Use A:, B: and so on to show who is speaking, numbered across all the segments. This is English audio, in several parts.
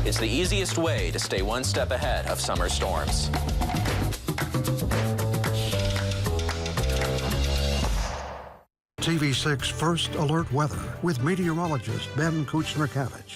A: It's the easiest way to stay one step ahead of summer storms.
B: TV6 First Alert Weather with meteorologist Ben Kuchner-Kavich.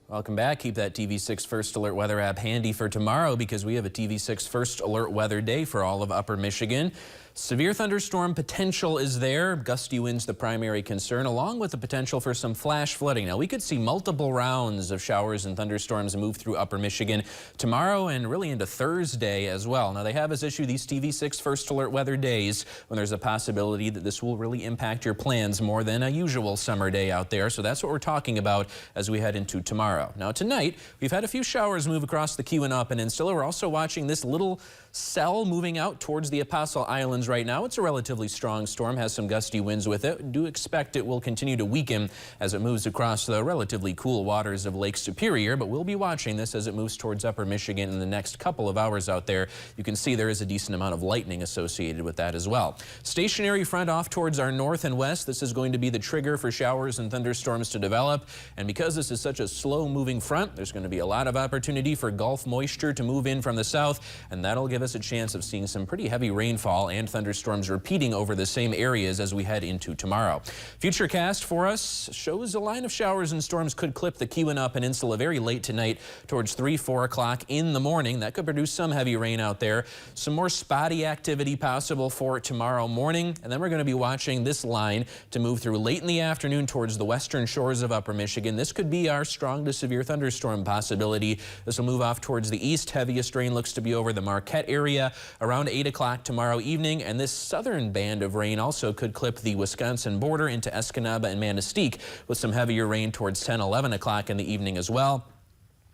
A: Welcome back. Keep that TV6 First Alert Weather app handy for tomorrow because we have a TV6 First Alert Weather Day for all of Upper Michigan. Severe thunderstorm potential is there. Gusty winds the primary concern, along with the potential for some flash flooding. Now, we could see multiple rounds of showers and thunderstorms move through Upper Michigan tomorrow and really into Thursday as well. Now, they have us issue these TV6 First Alert Weather Days when there's a possibility that this will really impact your plans more than a usual summer day out there. So that's what we're talking about as we head into tomorrow. Now, tonight, we've had a few showers move across the Keweenaw Peninsula. We're also watching this little cell moving out towards the Apostle Islands right now. It's a relatively strong storm, has some gusty winds with it. Do expect it will continue to weaken as it moves across the relatively cool waters of Lake Superior, but we'll be watching this as it moves towards Upper Michigan in the next couple of hours out there. You can see there is a decent amount of lightning associated with that as well. Stationary front off towards our north and west. This is going to be the trigger for showers and thunderstorms to develop. And because this is such a slow-moving front, there's going to be a lot of opportunity for Gulf moisture to move in from the south, and that'll give us a chance of seeing some pretty heavy rainfall and thunderstorms repeating over the same areas as we head into tomorrow. Futurecast for us shows a line of showers and storms could clip the Keweenaw Peninsula very late tonight towards 3-4 o'clock in the morning. That could produce some heavy rain out there. Some more spotty activity possible for tomorrow morning. And then we're going to be watching this line to move through late in the afternoon towards the western shores of Upper Michigan. This could be our strong to severe thunderstorm possibility. This will move off towards the east. Heaviest rain looks to be over the Marquette area around 8 o'clock tomorrow evening. And this southern band of rain also could clip the Wisconsin border into Escanaba and Manistee with some heavier rain towards 10-11 o'clock in the evening as well.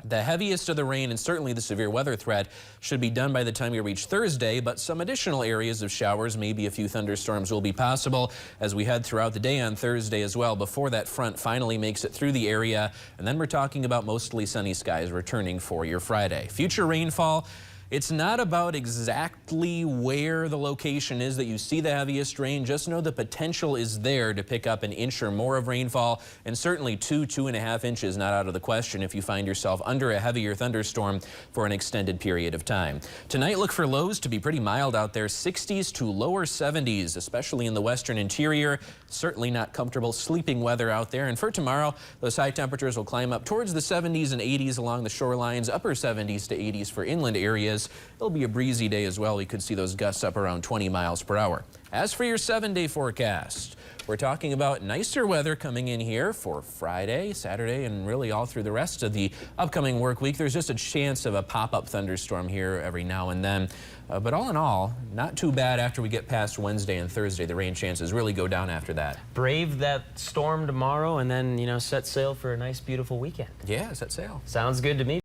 A: The heaviest of the rain and certainly the severe weather threat should be done by the time you reach Thursday, but some additional areas of showers, maybe a few thunderstorms will be possible as we head throughout the day on Thursday as well before that front finally makes it through the area. And then we're talking about mostly sunny skies returning for your Friday. Future rainfall. It's not about exactly where the location is that you see the heaviest rain. Just know the potential is there to pick up an inch or more of rainfall, and certainly 2.5 inches not out of the question if you find yourself under a heavier thunderstorm for an extended period of time. Tonight, look for lows to be pretty mild out there, 60s to lower 70s, especially in the western interior. Certainly not comfortable sleeping weather out there. And for tomorrow, those high temperatures will climb up towards the 70s and 80s along the shorelines, upper 70s to 80s for inland areas. It'll be a breezy day as well. We could see those gusts up around 20 miles per hour. As for your 7-day forecast, we're talking about nicer weather coming in here for Friday, Saturday, and really all through the rest of the upcoming work week. There's just a chance of a pop-up thunderstorm here every now and then. But all in all, not too bad after we get past Wednesday and Thursday. The rain chances really go down after that.
C: Brave that storm tomorrow and then, set sail for a nice, beautiful weekend.
A: Yeah, set sail.
C: Sounds good to me.